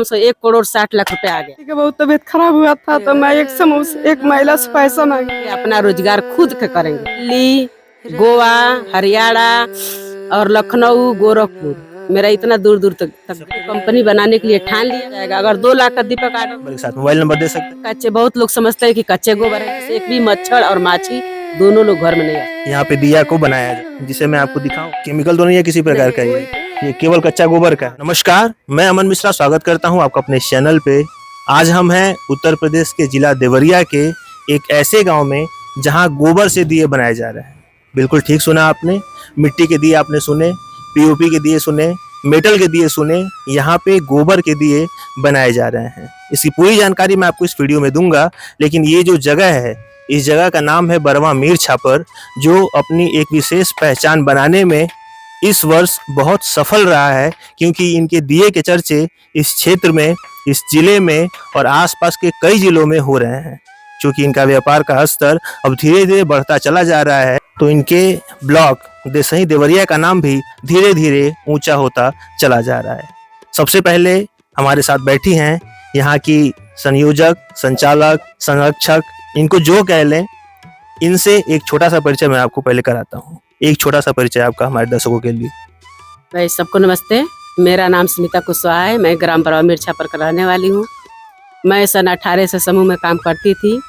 1,60,00,000 रुपए आ गया। ठीक है, बहुत तबीयत खराब हुआ था तो मैं एक समूह से एक महिला से पैसा मांगी। अपना रोजगार खुद के करेंगे। दिल्ली, गोवा, हरियाणा और लखनऊ, गोरखपुर, मेरा इतना दूर दूर तक कंपनी बनाने के लिए ठान लिया जाएगा। अगर 2 लाख का दीपक मेरे साथ मोबाइल नंबर दे सकते हैं। कच्चे बहुत लोग समझते हैं कि कच्चे गोबर है, एक भी मच्छर और माछी दोनों लोग घर में नहीं आते। यहाँ पे दिया को बनाया जाए, जिसे मैं आपको दिखाऊं। केमिकल तो नहीं है किसी प्रकार का, ये केवल कच्चा गोबर का। नमस्कार, मैं अमन मिश्रा स्वागत करता हूँ आपका अपने चैनल पे। आज हम हैं उत्तर प्रदेश के जिला देवरिया के एक ऐसे गांव में जहां गोबर से दिए बनाए जा रहे हैं। बिल्कुल ठीक सुना आपने, मिट्टी के दिए आपने सुने, पीओपी के दिए सुने, मेटल के दिए सुने, यहाँ पे गोबर के दिए बनाए जा रहे हैं। इसकी पूरी जानकारी मैं आपको इस वीडियो में दूंगा। लेकिन ये जो जगह है, इस जगह का नाम है बरवा मीर छापर, जो अपनी एक विशेष पहचान बनाने में इस वर्ष बहुत सफल रहा है, क्योंकि इनके दिए के चर्चे इस क्षेत्र में, इस जिले में और आसपास के कई जिलों में हो रहे हैं। क्योंकि इनका व्यापार का स्तर अब धीरे धीरे बढ़ता चला जा रहा है, तो इनके ब्लॉक देसही देवरिया का नाम भी धीरे धीरे ऊंचा होता चला जा रहा है। सबसे पहले हमारे साथ बैठी हैं यहाँ की संयोजक, संचालक, संरक्षक, इनको जो कह लें। इनसे एक छोटा सा परिचय मैं आपको पहले कराता हूँ। एक छोटा सा परिचय आपका हमारे दर्शकों के लिए। भाई सबको नमस्ते, मेरा नाम स्मिता कुशवाहा है। मैं ग्राम बरवा मीर छापर का रहने वाली हूँ। मैं सन 18 से समूह में काम करती थी।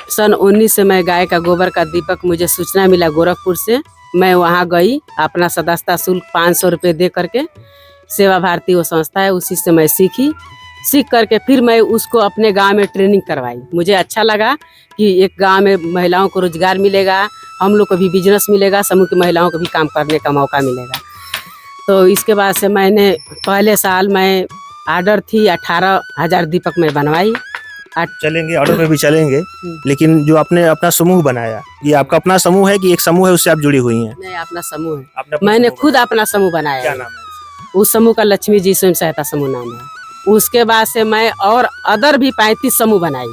सन 19 से मैं गाय का गोबर का दीपक, मुझे सूचना मिला गोरखपुर से। मैं वहाँ गई, अपना सदस्यता शुल्क 500 रुपये दे करके, सेवा भारती वो संस्था है, उसी से मैं सीख करके फिर मैं उसको अपने गांव में ट्रेनिंग करवाई। मुझे अच्छा लगा कि एक गांव में महिलाओं को रोजगार मिलेगा, हम लोग को भी बिजनेस मिलेगा, समूह की महिलाओं को भी काम करने का मौका मिलेगा। तो इसके बाद से मैंने पहले साल मैं आर्डर थी 18,000 दीपक में बनवाई। चलेंगे, ऑर्डर पे भी चलेंगे। लेकिन जो आपने अपना समूह बनाया, ये आपका अपना समूह है कि एक समूह है उससे आप जुड़ी हुई हैं? नहीं, अपना समूह है। मैंने खुद अपना समूह बनाया। क्या नाम है? उस समूह का लक्ष्मी जी स्वयं सहायता समूह नाम है। उसके बाद से मैं और अदर भी 35 समूह बनाई।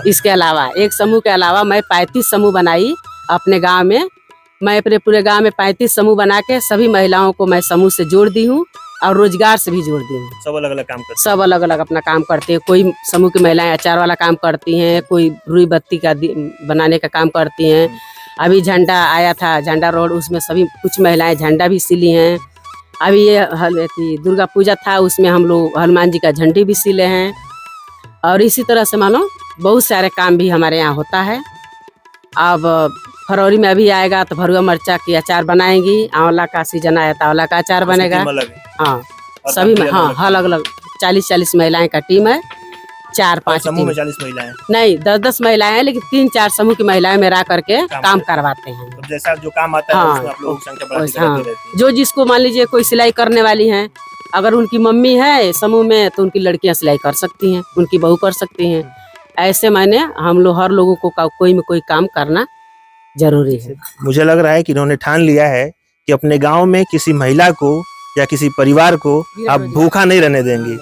इसके अलावा एक समूह के अलावा मैं 35 समूह बनाई अपने गांव में। मैं अपने पूरे गांव में 35 समूह बना के सभी महिलाओं को मैं समूह से जोड़ दी हूँ और रोजगार से भी जोड़ दी हूँ। सब अलग अलग काम करते हैं? सब अलग अलग अपना काम करते हैं। कोई समूह की महिलाएं अचार वाला काम करती हैं, कोई रुई बत्ती का बनाने का काम करती हैं। अभी झंडा आया था, झंडा रोड, उसमें सभी कुछ महिलाएं झंडा भी सिली हैं। अभी ये दुर्गा पूजा था, उसमें हम लोग हनुमान जी का झंडी भी सिले हैं। और इसी तरह से मानो बहुत सारे काम भी हमारे यहाँ होता है। अब फरवरी में अभी आएगा तो भरुआ मिर्चा की अचार बनाएंगी। आंवला का सीजन आया तो आंवला का अचार बनेगा। हाँ, सभी में, हाँ, अलग अलग 40-40 महिलाएं का टीम है। 4-5 समूह में 40 महिलाएं नहीं, 10-10 महिलाएं हैं, लेकिन 3-4 समूह की महिलाएं मेरा करके काम करवाते हैं। तो जैसा जो काम आता है उसमें आप लोग संख्या बढ़ाते रहते हैं। जो जिसको मान लीजिए कोई सिलाई करने वाली है, अगर उनकी मम्मी है समूह में तो उनकी लड़कियां सिलाई कर सकती हैं, उनकी बहू कर सकती हैं। ऐसे मैंने हम लोग हर लोगों को कोई में कोई काम करना जरूरी है। मुझे लग रहा है कि इन्होंने ठान लिया है कि अपने गांव में किसी महिला को या किसी परिवार को आप भूखा नहीं रहने देंगी,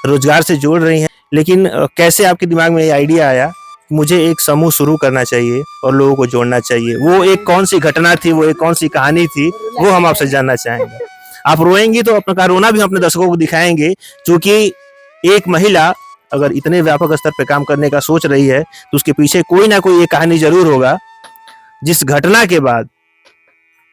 रोजगार से जोड़ रही हैं। लेकिन कैसे आपके दिमाग में ये आइडिया आया मुझे एक समूह शुरू करना चाहिए और लोगों को जोड़ना चाहिए? वो एक कौन सी घटना थी, वो एक कौन सी कहानी थी, वो हम आपसे जानना चाहेंगे। आप रोएंगी तो अपना रोना भी अपने दर्शकों को दिखाएंगे, क्योंकि एक महिला अगर इतने व्यापक स्तर पे काम करने का सोच रही है तो उसके पीछे कोई ना कोई एक कहानी जरूर होगा, जिस घटना के बाद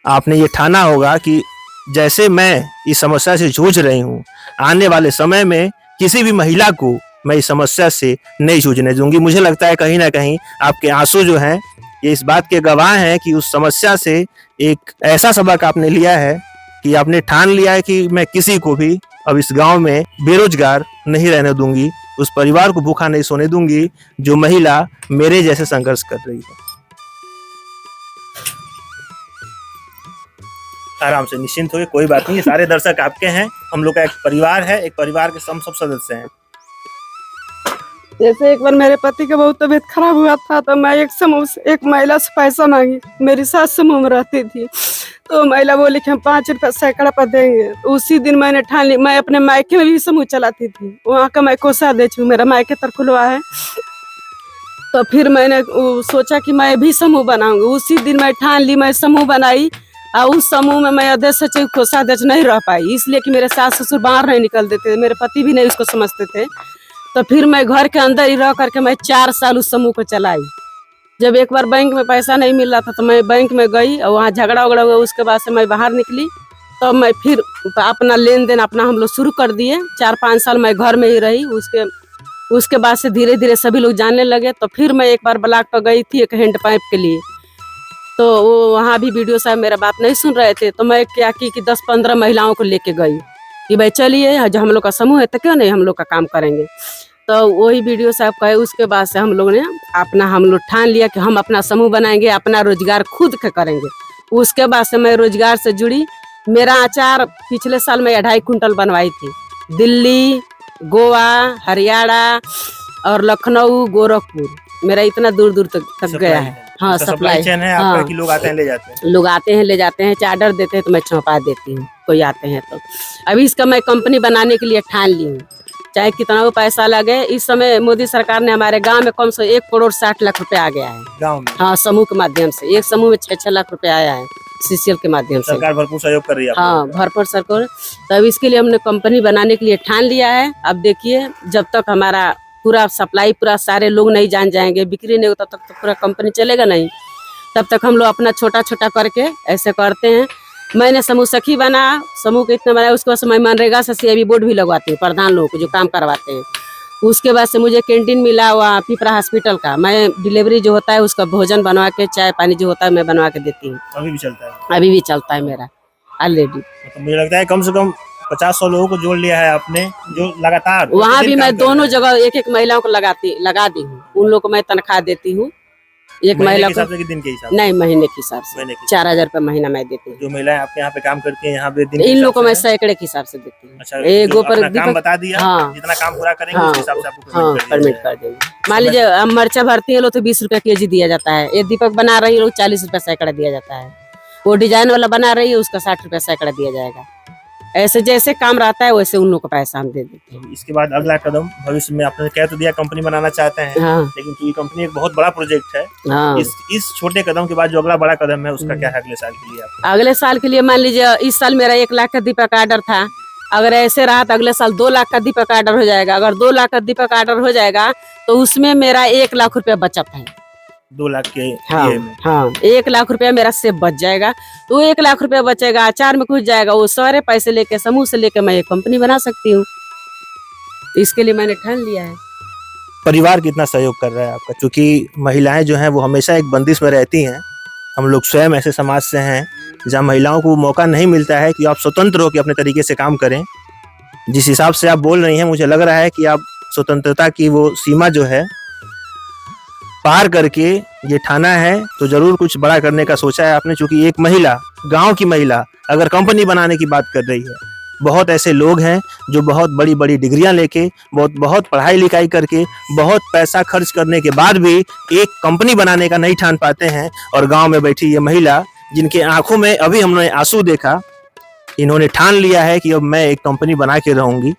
आपने ये ठाना होगा कि जैसे मैं इस समस्या से जूझ रही हूँ, आने वाले समय में किसी भी महिला को मैं इस समस्या से नहीं जूझने दूंगी। मुझे लगता है कहीं ना कहीं आपके आंसू जो हैं ये इस बात के गवाह हैं कि उस समस्या से एक ऐसा सबक आपने लिया है कि आपने ठान लिया है कि मैं किसी को भी अब इस गांव में बेरोजगार नहीं रहने दूंगी, उस परिवार को भूखा नहीं सोने दूंगी जो महिला मेरे जैसे संघर्ष कर रही है। आराम से, निश्चिंत होइए, कोई बात नहीं। सारे दर्शक आपके हैं, हम लोग का एक परिवार है, एक परिवार के सब सदस्य हैं। जैसे एक बार मेरे पति का बहुत तबीयत खराब हुआ था तो मैं एक समूह से एक महिला से पैसा मांगी। मेरी सास समूह में रहती थी, तो महिला बोली कि हम 5 रुपया सैकड़ा पर देंगे। तो उसी दिन मैंने ठान ली। मैं अपने मायके में भी समूह चलाती थी, वहाँ का मैं कोषाध्यक्ष हूँ, मेरा मायके तर खुलवा है। तो फिर मैंने सोचा कि मैं भी समूह बनाऊंगी। उसी दिन मैं ठान ली, मैं समूह बनाई और उस समूह में मैं अध्यक्ष सचिव कोषाध्यक्ष नहीं रह पाई, इसलिए कि मेरे सास ससुर बाहर नहीं निकल देते, मेरे पति भी नहीं उसको समझते थे। तो फिर मैं घर के अंदर ही रह करके मैं 4 साल उस समूह को चलाई। जब एक बार बैंक में पैसा नहीं मिल रहा था तो मैं बैंक में गई और वहाँ झगड़ा उगड़ा हुआ, उसके बाद से मैं बाहर निकली। तो मैं फिर अपना लेन देन अपना हम लोग शुरू कर दिए। 4-5 साल मैं घर में ही रही। उसके बाद से धीरे धीरे सभी लोग जानने लगे। तो फिर मैं एक बार ब्लॉक पर गई थी एक हैंड पाइप के लिए, तो वो वहाँ भी वीडियो साहब मेरा बात नहीं सुन रहे थे। तो मैं क्या की कि 10-15 महिलाओं को लेके गई कि भाई चलिए, जब हम लोग का समूह है तो क्यों नहीं हम लोग का काम करेंगे। तो वही वीडियो साहब कहे। उसके बाद से हम लोग ने हम लोग ठान लिया कि हम अपना समूह बनाएंगे, अपना रोजगार खुद का करेंगे। उसके बाद से मैं रोजगार से जुड़ी। मेरा अचार पिछले साल मैं 2.5 कुंटल बनवाई थी। दिल्ली, गोवा, हरियाणा और लखनऊ, गोरखपुर, मेरा इतना दूर दूर तक गया है। हाँ, सप्लाई चेन है आपका कि लोग आते हैं ले जाते हैं? लोग आते हैं ले जाते हैं, चाहे ऑर्डर देते हैं तो मैं छपा देती हूँ, कोई आते हैं तो। अभी इसका मैं कंपनी बनाने के लिए ठान ली हूँ, चाहे कितना वो पैसा लगे। इस समय मोदी सरकार ने हमारे गांव में कम से 1 करोड़ 60 लाख रुपए आ गया है गांव में। हाँ, समूह के माध्यम से। एक समूह में 6-6 लाख रुपए आया है सीसीएल के माध्यम से। सरकार भरपूर सहयोग कर रही है। हाँ, भरपूर सरकार। तब इसके लिए हमने कंपनी बनाने के लिए ठान लिया है। अब देखिए, जब तक हमारा पूरा सप्लाई पूरा सारे लोग नहीं जान जाएंगे, बिक्री नहीं होता, तब तक पूरा कंपनी चलेगा नहीं। तब तक हम लोग अपना छोटा छोटा करके ऐसे करते हैं। मैंने समूह सखी बना, समूह के इतना बनाया। उसके बाद से मैं मनरेगा से CIB बोर्ड भी लगवाती हूँ प्रधान लोगों को जो काम करवाते हैं। उसके बाद से मुझे कैंटीन मिला हुआ पिपरा हॉस्पिटल का। मैं डिलीवरी जो होता है उसका भोजन बनवा के, चाय पानी जो होता है मैं बनवा के देती हूँ। अभी भी चलता है? अभी भी चलता है मेरा ऑलरेडी। तो मुझे लगता है कम से कम 50-100 लोगों को जोड़ लिया है आपने, जो लगातार वहाँ भी मैं दोनों जगह एक महिलाओं को लगा दी हूँ। उन लोग को मैं तनख्वाह देती हूँ। एक महिला को दिन के हिसाब से? नहीं, महीने के हिसाब से 4000 रुपए महीना मैं देती हूँ। जो महिलाएं आपके यहाँ पे काम करती हैं यहाँ पे दिन इन लोगों को मैं सैकड़े के हिसाब से देती हूँ। अच्छा, काम बता दिया। हाँ, जितना काम पूरा करेंगे उस हिसाब से आपको पेमेंट कर देंगे। मान लीजिए हम मर्चा भरती है लोग तो 20 रुपए kg दिया जाता है। ये दीपक बना रही है लोग 40 रुपए सैकड़ा दिया जाता है। वो डिजाइन वाला बना रही है उसका 60 रुपए सैकड़ा दिया जाएगा। ऐसे जैसे काम रहता है वैसे उन लोगों को पैसा हम दे देते हैं। इसके बाद अगला कदम भविष्य में आपने कह तो दिया कंपनी बनाना चाहते हैं। हाँ, लेकिन ये कंपनी एक बहुत बड़ा प्रोजेक्ट है। हाँ। इस छोटे कदम के बाद जो अगला बड़ा कदम है उसका क्या है अगले साल के लिए आपका? अगले साल के लिए मान लीजिए इस साल मेरा 1 लाख का दीपक ऑर्डर था। अगर ऐसे रहा तो अगले साल 2 लाख का दीपक ऑर्डर हो जाएगा। अगर 2 लाख का दीपक ऑर्डर हो जाएगा तो उसमें मेरा 1 लाख रुपया बचत है। 2 लाख के हाँ, में। हाँ, 1 लाख रुपया मेरा सेफ बच जाएगा। तो 1 लाख रुपया बचेगा, अचार में कुछ जाएगा। वो सारे पैसे लेके समूह से लेके मैं एक कंपनी बना सकती हूँ। इसके लिए मैंने ठान लिया है। परिवार कितना सहयोग कर रहा है आपका? क्योंकि महिलाएं जो हैं वो हमेशा एक बंदिश में रहती हैं। हम लोग स्वयं ऐसे समाज से हैं जहाँ महिलाओं को मौका नहीं मिलता है कि आप स्वतंत्र हो के अपने तरीके से काम करें। जिस हिसाब से आप बोल रही हैं मुझे लग रहा है कि आप स्वतंत्रता की वो सीमा जो है पार करके ये ठाना है तो जरूर कुछ बड़ा करने का सोचा है आपने। क्योंकि एक महिला, गांव की महिला अगर कंपनी बनाने की बात कर रही है, बहुत ऐसे लोग हैं जो बहुत बड़ी बड़ी डिग्रियां लेके, बहुत पढ़ाई लिखाई करके, बहुत पैसा खर्च करने के बाद भी एक कंपनी बनाने का नहीं ठान पाते हैं। और गांव में बैठी ये महिला जिनके आंखों में अभी हमने आंसू देखा, इन्होंने ठान लिया है कि अब मैं एक कंपनी बना के रहूंगी।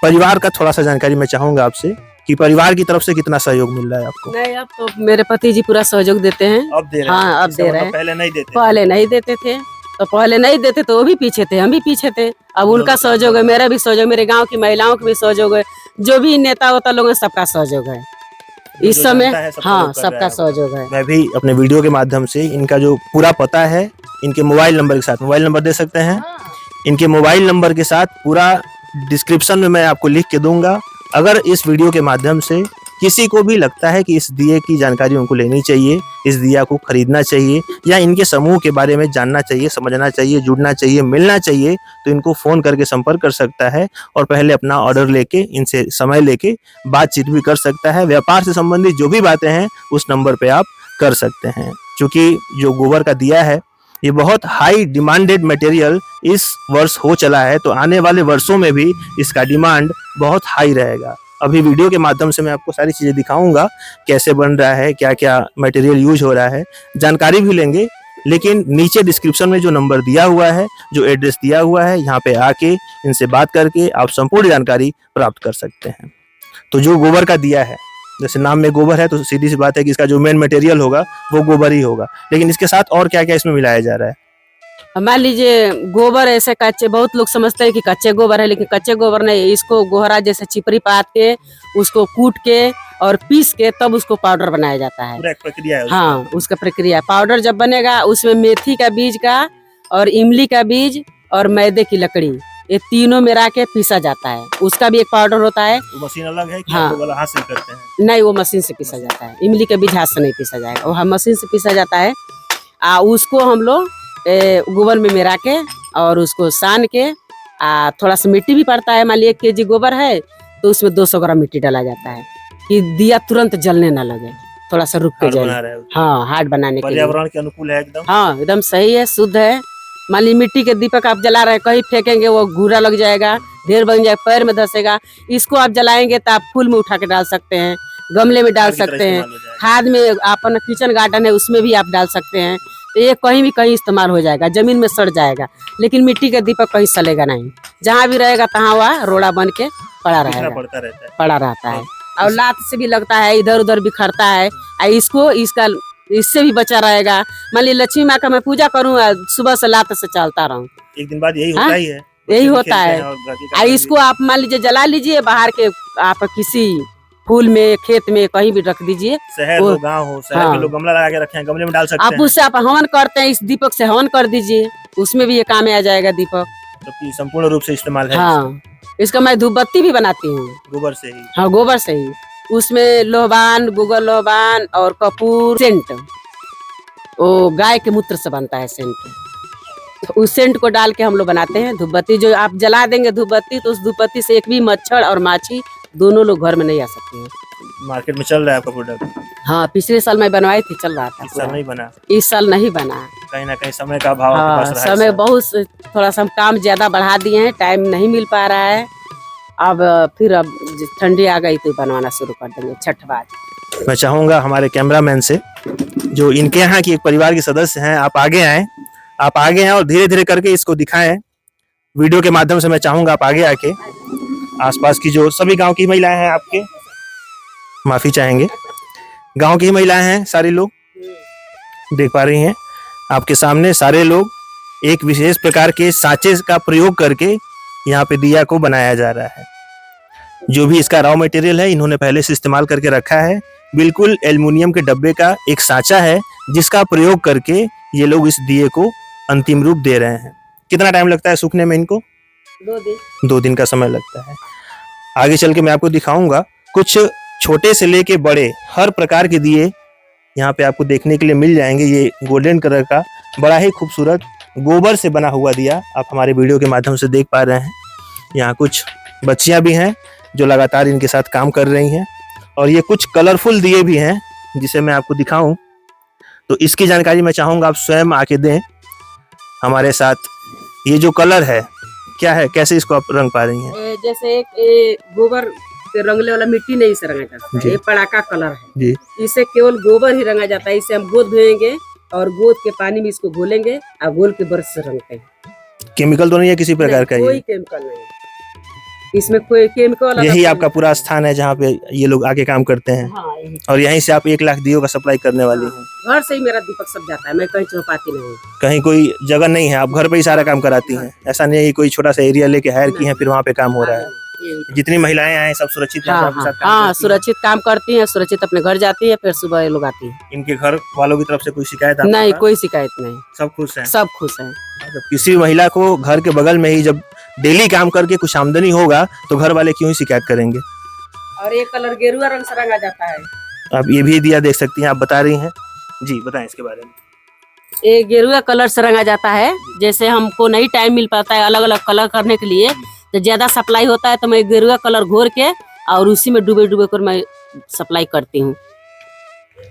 परिवार का थोड़ा सा जानकारी मैं चाहूंगा आपसे कि परिवार की तरफ से कितना सहयोग मिल रहा है आपको? नहीं, अब तो मेरे पति जी पूरा सहयोग देते हैं। अब दे रहे हैं? हाँ, अब दे रहे हैं। पहले नहीं देते? पहले नहीं देते थे। तो पहले नहीं देते तो वो भी पीछे थे, हम भी पीछे थे। अब उनका सहयोग है, मेरा भी सहयोग, मेरे गांव की महिलाओं का भी सहयोग है, जो भी नेता होता लोग हैं सबका सहयोग है इस समय। हाँ, सबका सहयोग है। मैं भी अपने वीडियो के माध्यम से इनका जो पूरा पता है, इनके मोबाइल नंबर के साथ, मोबाइल नंबर दे सकते हैं? इनके मोबाइल नंबर के साथ पूरा डिस्क्रिप्शन में मैं आपको लिख के दूंगा। अगर इस वीडियो के माध्यम से किसी को भी लगता है कि इस दिए की जानकारी उनको लेनी चाहिए, इस दिया को खरीदना चाहिए या इनके समूह के बारे में जानना चाहिए, समझना चाहिए, जुड़ना चाहिए, मिलना चाहिए, तो इनको फ़ोन करके संपर्क कर सकता है और पहले अपना ऑर्डर लेके, इनसे समय लेके बातचीत भी कर सकता है। व्यापार से संबंधित जो भी बातें हैं उस नंबर पे आप कर सकते हैं। क्योंकि जो गोबर का दिया है ये बहुत हाई डिमांडेड मटेरियल इस वर्ष हो चला है, तो आने वाले वर्षों में भी इसका डिमांड बहुत हाई रहेगा। अभी वीडियो के माध्यम से मैं आपको सारी चीज़ें दिखाऊंगा, कैसे बन रहा है, क्या क्या मटेरियल यूज हो रहा है, जानकारी भी लेंगे। लेकिन नीचे डिस्क्रिप्शन में जो नंबर दिया हुआ है, जो एड्रेस दिया हुआ है, यहाँ पे आके इनसे बात करके आप संपूर्ण जानकारी प्राप्त कर सकते हैं। तो जो गोबर का दिया है, जैसे नाम में गोबर है तो सीधी सी बात है कि इसका जो मेन मटेरियल होगा वो गोबर ही होगा। लेकिन इसके साथ और क्या क्या इसमें मिलाया जा रहा है? मान लीजिए गोबर ऐसे कच्चे, बहुत लोग समझते हैं कि कच्चे गोबर है, लेकिन कच्चे गोबर नहीं है। इसको गोहरा जैसे चिपरी पात के उसको कूट के और पीस के तब उसको पाउडर बनाया जाता है। पूरा एक प्रक्रिया है उसका। हाँ, उसका प्रक्रिया। पाउडर जब बनेगा उसमें मेथी का बीज का और इमली का बीज और मैदे की लकड़ी, ये तीनों मिला के पीसा जाता है। उसका भी एक पाउडर होता है। वो मशीन अलग है कि हाँ। आप लोग वाला हाथ से करते हैं? नहीं, वो मशीन से पीसा जाता है। इमली के बीज हाथ से नहीं पीसा जाएगा, वो मशीन से पीसा जाता है। उसको हम लोग गोबर में मिला के और उसको सान के थोड़ा सा मिट्टी भी पड़ता है। मान लीजिए 1 केजी गोबर है तो उसमें 200 ग्राम मिट्टी डाला जाता है कि दिया तुरंत जलने ना लगे, थोड़ा सा रुक के हार्ड जले। बना रहे हो? हाँ, हार्ड बनाने के लिए। पर्यावरण के अनुकूल है एकदम। हाँ, एकदम सही है, शुद्ध है। मान लीजिए मिट्टी के दीपक आप जला रहे हैं, कहीं फेंकेंगे वो घूरा लग जाएगा, ढेर बन जाएगा, पैर में धसेगा। इसको आप जलाएंगे तो आप फूल में उठा के डाल सकते हैं, गमले में डाल खाद की तरह सकते हैं, इस्तेमाल हो जाएगा। खाद में, अपन किचन गार्डन है उसमें भी आप डाल सकते हैं। तो ये कहीं भी कहीं इस्तेमाल हो जाएगा, जमीन में सड़ जाएगा, लेकिन मिट्टी का दीपक कहीं सलेगा नहीं। जहाँ भी रहेगा तहाँ वह रोड़ा बन के पड़ा बिखरा रहेगा, पड़ता रहता है। पड़ा रहता है। और लात से भी लगता है, इधर उधर बिखरता है। इसका इससे भी बचा रहेगा। मान लीजिए लक्ष्मी माँ का मैं पूजा करूँ, सुबह से लात से चलता रहूँ, एक दिन बाद यही हाँ? होता ही है। यही बच्चे भी होता खेलते है। हैं और घर के काम इसको आप मान लीजिए जला लीजिए, बाहर के आप किसी फूल में, खेत में कहीं भी रख दीजिए। शहर वो- हो, गांव हो, शहर हाँ। के लोग गमला लगा के रखे हैं, गमले में डाल सकते आप हैं। उससे आप हवन करते हैं, इस दीपक से हवन कर दीजिए, उसमें भी ये काम में आ जाएगा दीपक। तो संपूर्ण रूप से इस्तेमाल है हाँ, इसका मैं धूपबत्ती भी बनाती हूँ। गोबर से ही। हाँ, गोबर से ही। उसमें लोहबान, गुगल लोहबान और कपूर, सेंट, वो गाय के मूत्र से बनता है सेंट। तो उस सेंट को डाल के हम लोग बनाते हैं धूपबत्ती। जो आप जला देंगे धूपबत्ती तो उस धूपबत्ती से एक भी मच्छर और माछी दोनों लोग घर में नहीं आ सकते हैं। मार्केट में चल रहा है आपका प्रोडक्ट? हाँ, पिछले साल मैं बनवाई थी, चल रहा था इस साल पूरा। नहीं बना? इस साल नहीं बना। कहीं ना कहीं समय का अभाव आपके हाँ, पास रहा है समय इस साल। बहुत, थोड़ा सा हम काम ज्यादा बढ़ा दिए हैं, टाइम नहीं मिल पा रहा है। अब ठंडी आ गई तो बनवाना शुरू कर देंगे छठ बाद। मैं चाहूंगा हमारे कैमरामैन से, जो इनके यहाँ की एक परिवार के सदस्य हैं, आप आगे आए और धीरे धीरे करके इसको दिखाएं। वीडियो के माध्यम से मैं चाहूंगा आप आगे आके आसपास की जो सभी गांव की महिलाएं हैं, आपके माफी चाहेंगे, गांव की महिलाएं हैं, सारे लोग देख पा रही हैं आपके सामने। सारे लोग एक विशेष प्रकार के सांचे का प्रयोग करके यहाँ पे दिया को बनाया जा रहा है। जो भी इसका रॉ मटेरियल है इन्होंने पहले से इस्तेमाल करके रखा है। बिल्कुल एल्युमिनियम के डब्बे का एक सांचा है जिसका प्रयोग करके ये लोग इस दिए को अंतिम रूप दे रहे हैं। कितना टाइम लगता है सूखने में इनको? 2 दिन। 2 दिन का समय लगता है। आगे चल के मैं आपको दिखाऊंगा कुछ छोटे से लेके बड़े हर प्रकार के दिए यहाँ पे आपको देखने के लिए मिल जाएंगे। ये गोल्डन कलर का बड़ा ही खूबसूरत गोबर से बना हुआ दिया आप हमारे वीडियो के माध्यम से देख पा रहे हैं। यहाँ कुछ बच्चियां भी हैं जो लगातार इनके साथ काम कर रही हैं और ये कुछ कलरफुल दिए भी हैं जिसे मैं आपको दिखाऊं तो इसकी जानकारी मैं चाहूंगा आप स्वयं आके दें हमारे साथ। ये जो कलर है क्या है, कैसे इसको आप रंग पा रही हैं? जैसे एक गोबर से रंगले वाला मिट्टी नहीं से रंगा जाता जी। है, ये पड़ाका कलर है जी। इसे केवल गोबर ही रंगा जाता है। इसे हम गोद धोएंगे और गोद के पानी में इसको घोलेंगे और घोल के ब्रश से रंगते हैं। केमिकल तो नहीं है किसी प्रकार का? कोई ये केमिकल नहीं, इसमें कोई केमिकल। यही आपका पूरा स्थान है जहाँ पे ये लोग आके काम करते हैं? हाँ, यही। और यहीं से आप 1 लाख दियों का सप्लाई करने वाली हैं? घर से ही मेरा दीपक सब जाता है, मैं कहीं चौपाती नहीं हूँ। कहीं कोई जगह नहीं है, आप घर पे ही सारा काम कराती हैं? ऐसा नहीं है कि कोई छोटा सा एरिया लेके हायर की हैं फिर वहाँ पे काम हो रहा है? यही। जितनी महिलाएं आए सब सुरक्षित हैं, हाँ, आपके साथ काम हाँ, करती हैं? सुरक्षित काम करती हैं, सुरक्षित अपने घर जाती है, फिर सुबह ये लोग आती है। इनके घर वालों की तरफ से कोई शिकायत आपके नहीं, पास? कोई शिकायत नहीं, सब खुश हैं? सब खुश हैं। जब किसी महिला को घर के बगल में ही जब डेली काम करके कुछ आमदनी होगा तो घर वाले क्यों ही शिकायत करेंगे? और ये कलर गेरुआ रंग से रंगा जाता है। आप ये भी दिया देख सकती हैं, आप बता रही हैं जी, बताएं इसके बारे में। ये गेरुआ कलर से रंगा जाता है। जैसे हमको नहीं टाइम मिल पाता है अलग अलग कलर करने के लिए, तो ज्यादा सप्लाई होता है तो मैं गेरुआ कलर घोर के और उसी में डूबे डूबे कर मैं सप्लाई करती हूँ,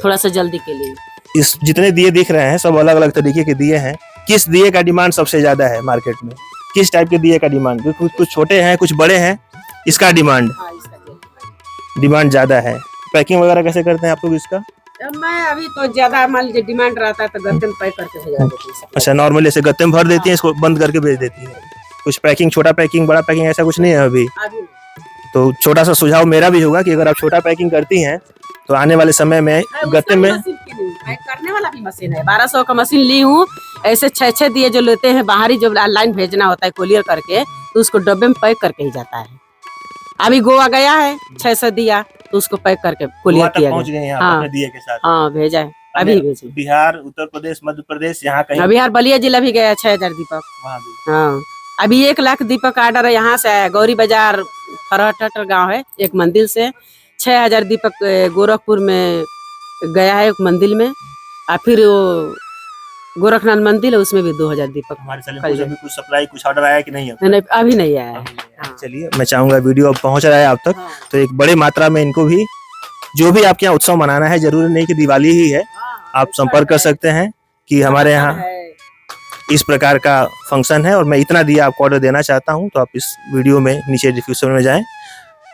थोड़ा सा जल्दी के लिए। इस जितने दिए दिख रहे हैं सब अलग अलग तरीके के दिए हैं। किस दिए का डिमांड सबसे ज्यादा है मार्केट में? किस टाइप के दिए का डिमांड? कुछ छोटे हैं, कुछ बड़े हैं, इसका डिमांड ज्यादा है। पैकिंग वगैरह कैसे करते हैं आप लोग इसका? मैं अभी तो ज्यादा मान लीजिए डिमांड रहता है तो गत्ते में पैक करके भेजा देती हूँ। अच्छा, नॉर्मली ऐसे गत्ते में भर देती हैं, इसको बंद करके भेज देती हैं? कुछ पैकिंग, छोटा पैकिंग, बड़ा पैकिंग ऐसा कुछ नहीं है अभी? अभी तो छोटा सा सुझाव मेरा भी होगा कि अगर आप छोटा पैकिंग करती हैं तो आने वाले समय में गत्ते में पैक करने वाला भी मशीन है, 1200 का मशीन ली हूँ। ऐसे 6-6 दिए जो लेते हैं बाहरी, जो ऑनलाइन भेजना होता है कोरियर करके, तो उसको डब्बे में पैक करके ही जाता है। अभी गोवा गया है 600 दिया, तो उसको पैक करके गोवा कोरियर तक किया पहुंच गया। गए हैं आप हाँ। अपने दिए के साथ? हाँ भेजा है, अभी भेजे। बिहार, उत्तर प्रदेश, मध्य प्रदेश, यहाँ कहीं? बिहार बलिया जिला भी गया 6000 दीपक। वहाँ भी? हाँ, अभी 1 लाख दीपक ऑर्डर है, यहाँ से आया। गौरी बाजार फरहटर गांव है, एक मंदिर से 6000 दीपक गोरखपुर में गया है एक मंदिर में। और फिर वो गोरखनाथ मंदिर है, उसमें भी 2000 दीपक। हमारे सलेमपुर भी कुछ सप्लाई, कुछ ऑर्डर आया कि नहीं? नहीं, अभी नहीं आया है। अभी नहीं आया। हाँ। चलिए, मैं चाहूंगा वीडियो अब पहुंच रहा है आप तक, हाँ। तो एक बड़े मात्रा में इनको भी, जो भी आपके यहाँ उत्सव मनाना है, जरूरी नहीं कि दिवाली ही है, आप संपर्क कर सकते हैं कि हमारे यहाँ इस प्रकार का फंक्शन है और मैं इतना दिया आपको ऑर्डर देना चाहता हूं। तो आप इस वीडियो में नीचे डिस्क्रिप्शन में जाएं,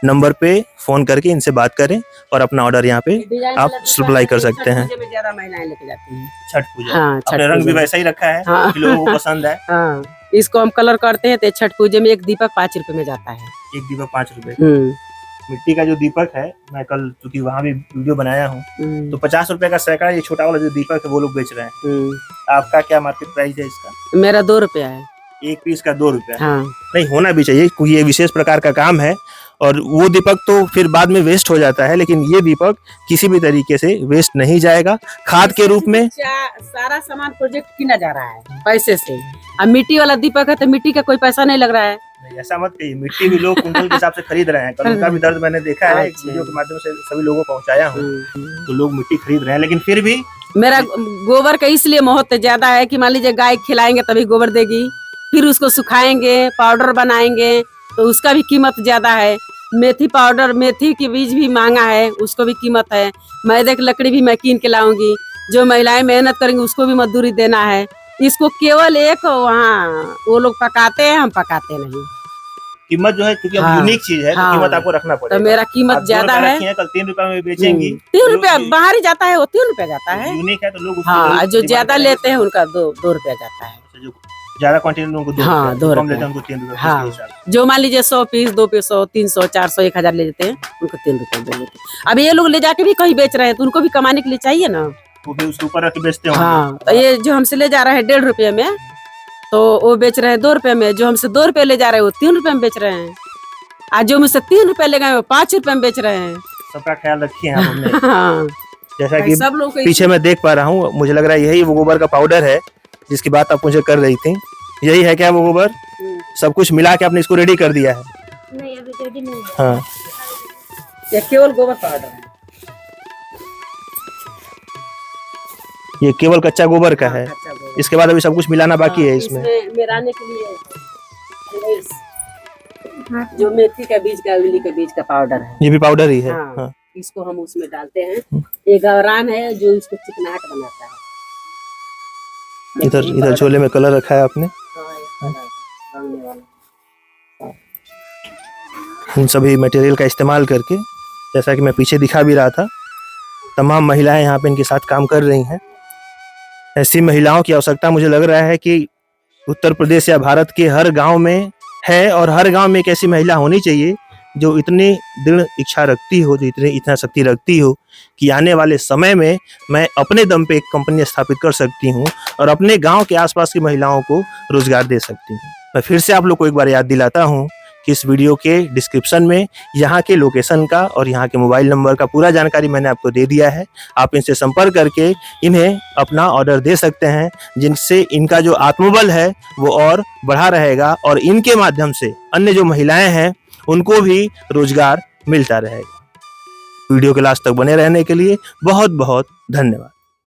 नंबर पे फोन करके इनसे बात करें और अपना ऑर्डर यहाँ पे आप सप्लाई कर सकते हैं। ज्यादा महिलाएं लेके जाती हैं छठ पूजा। हाँ, छठ अपने रंग भी पूजा। वैसा ही रखा है हाँ। कि लोगों को पसंद है। हाँ, इसको हम कलर करते हैं तो छठ पूजे में एक दीपक 5 रुपए में जाता है। एक दीपक 5 रुपए। हम्म, मिट्टी का जो दीपक है, मैं कल चूंकि वहाँ भी वीडियो बनाया हूँ, हम्म, तो 50 रुपए का सैकड़ा ये छोटा वाला जो दीपक है वो लोग बेच रहे हैं। हम्म। आपका क्या मार्केट प्राइस है इसका? मेरा 2 रुपया है। एक पीस का 2 रुपया। हाँ। नहीं, होना भी चाहिए क्योंकि ये विशेष प्रकार का काम है और वो दीपक तो फिर बाद में वेस्ट हो जाता है, लेकिन ये दीपक किसी भी तरीके से वेस्ट नहीं जाएगा। खाद के रूप में सारा सामान प्रोजेक्ट किना जा रहा है पैसे से। अब मिट्टी वाला दीपक है तो मिट्टी का कोई पैसा नहीं लग रहा है। नहीं, ऐसा मत कहिए, मिट्टी भी लोग कुंटल के हिसाब से खरीद रहे हैं। कल उनका भी दर्द मैंने देखा है, एक अच्छा। वीडियो के माध्यम से सभी लोगों को पहुंचाया हूँ। तो लोग मिट्टी खरीद रहे हैं, लेकिन फिर भी मेरा गोबर का इसलिए महत्व ज्यादा है कि मान लीजिए गाय खिलाएंगे तभी गोबर देगी, फिर उसको सुखाएंगे, पाउडर बनाएंगे, तो उसका भी कीमत ज्यादा है। मेथी पाउडर, मेथी के बीज भी महंगा है, उसको भी कीमत है। मैदे की लकड़ी भी मैं कीन के लाऊंगी, जो महिलाएं मेहनत करेंगी उसको भी मजदूरी देना है। इसको केवल एक वहाँ वो लोग पकाते हैं, हम पकाते नहीं। कीमत जो है, क्योंकि हाँ। यूनिक चीज है, तो हाँ। कीमत आपको रखना पड़ेगा। तो मेरा कीमत ज्यादा है। कल 3 रुपए में बेचेंगी, 3 रुपया बाहर ही जाता है, वो 3 रुपया जाता है। यूनिक है तो लोग उसको हाँ, जरूर जो डिमांड ज्यादा करेंगे। लेते हैं उनका 2 रुपया जाता है। जो ज्यादा क्वांटिटी उनको 2 हाँ, रुपए, 2 कम रुपए। लेते हैं उनको 3 रुपए। हाँ। उसके हिसाब से। जो मान लीजिए 100 पीस, 2 पीस, 100, 300, 400, 1000 ले लेते हैं, उनको 3 रुपए दे देते हैं। अब ये लोग ले जाके भी कहीं बेच रहे हैं तो उनको भी कमाने के लिए चाहिए ना। वो भी उसके ऊपर रख के बेचते होंगे। हाँ, तो ये जो हमसे ले जा रहे हैं 1.5 रुपये में, तो वो बेच रहे हैं 2 रुपये में। जो हमसे 2 रुपये ले जा रहे हैं वो 3 रुपये में बेच रहे हैं। आज जो मुझसे 3 रुपये ले गए वो 5 रुपये में बेच रहे हैं। सबका ख्याल रखिए आप अपने। हाँ, जैसा कि सब लोग पीछे मैं देख पा रहा हूँ, मुझे लग रहा है यही वो गोबर का पाउडर है जिसकी बात आप मुझे कर रही थी। यही है क्या वो गोबर? सब कुछ मिला के आपने इसको रेडी कर दिया है? नहीं, अभी रेडी नहीं है। हाँ, ये केवल गोबर पाउडर है। ये केवल कच्चा गोबर का है। कच्चा गोबर। इसके बाद अभी सब कुछ मिलाना बाकी है इसमें। मिलाने के लिए जो मेथी का बीज का, उली के बीज का पाउडर है, ये भी पाउडर ही है। हाँ। हाँ। इसको हम उसमें डालते हैं। ये गौरान है जो इसको चिकनाहट बनाता है। इधर झोले में कलर रखा है आपने। हाँ, ये कलर रंगने वाला। इन सभी मटेरियल का इस्तेमाल करके, जैसा कि मैं पीछे दिखा भी रहा था, तमाम महिलाएं यहाँ पे इनके साथ काम कर रही हैं। ऐसी महिलाओं की आवश्यकता मुझे लग रहा है कि उत्तर प्रदेश या भारत के हर गांव में है, और हर गांव में एक ऐसी महिला होनी चाहिए जो इतनी दृढ़ इच्छा रखती हो, जो इतना शक्ति रखती हो कि आने वाले समय में मैं अपने दम पे एक कंपनी स्थापित कर सकती हूँ और अपने गांव के आसपास की महिलाओं को रोजगार दे सकती हूँ। मैं फिर से आप लोग को एक बार याद दिलाता हूँ कि इस वीडियो के डिस्क्रिप्शन में यहाँ के लोकेशन का और यहाँ के मोबाइल नंबर का पूरा जानकारी मैंने आपको दे दिया है। आप इनसे संपर्क करके इन्हें अपना ऑर्डर दे सकते हैं, जिनसे इनका जो आत्मबल है वो और बढ़ा रहेगा और इनके माध्यम से अन्य जो महिलाएं हैं उनको भी रोजगार मिलता रहेगा। वीडियो के लास्ट तक बने रहने के लिए बहुत बहुत धन्यवाद।